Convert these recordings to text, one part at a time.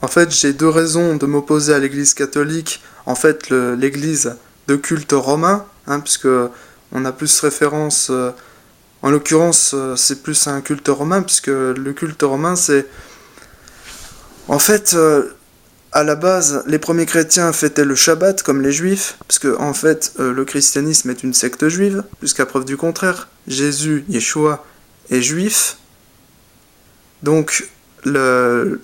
En fait, j'ai deux raisons de m'opposer à l'Église catholique. En fait, l'Église de culte romain, puisque on a plus référence. En l'occurrence, c'est plus un culte romain, puisque le culte romain, c'est en fait à la base, les premiers chrétiens fêtaient le Shabbat comme les juifs, parce que en fait, le christianisme est une secte juive, jusqu'à preuve du contraire. Jésus, Yeshua, est juif, donc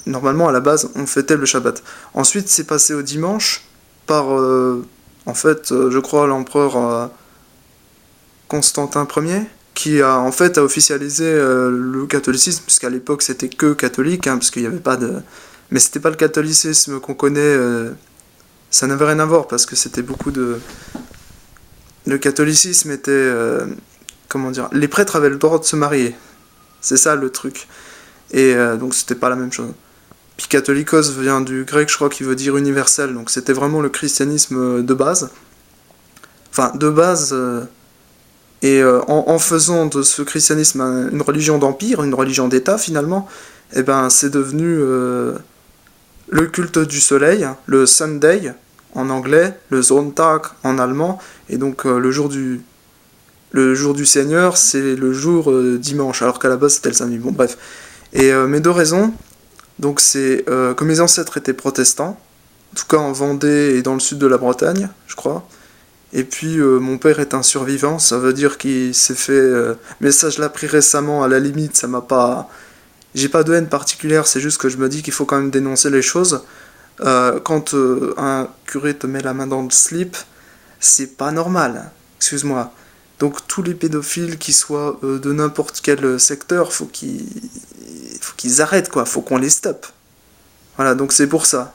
normalement à la base, on fêtait le Shabbat. Ensuite, c'est passé au dimanche par, en fait, je crois l'empereur Constantin Ier, qui a en fait a officialisé le catholicisme, puisqu'à l'époque c'était que catholique, parce qu'il n'y avait pas de, mais c'était pas le catholicisme qu'on connaît. Ça n'avait rien à voir parce que c'était beaucoup de. Le catholicisme était. Comment dire. Les prêtres avaient le droit de se marier. C'est ça le truc. Et donc c'était pas la même chose. Puis catholicos vient du grec, je crois, qui veut dire universel. Donc c'était vraiment le christianisme de base. Enfin, de base. Et en faisant de ce christianisme une religion d'empire, une religion d'État finalement, eh ben c'est devenu le culte du soleil, le Sunday en anglais, le Sonntag en allemand, et donc le jour du Seigneur, c'est le jour dimanche, alors qu'à la base c'était le samedi. Bon bref. Et mes deux raisons, donc c'est que mes ancêtres étaient protestants, en tout cas en Vendée et dans le sud de la Bretagne, je crois. Et puis mon père est un survivant, ça veut dire qu'il s'est fait. Mais ça, je l'ai appris récemment, à la limite, ça m'a pas. J'ai pas de haine particulière, c'est juste que je me dis qu'il faut quand même dénoncer les choses. Quand un curé te met la main dans le slip, c'est pas normal, excuse-moi. Donc tous les pédophiles qui soient de n'importe quel secteur, faut qu'ils arrêtent quoi, faut qu'on les stoppe. Voilà, donc c'est pour ça.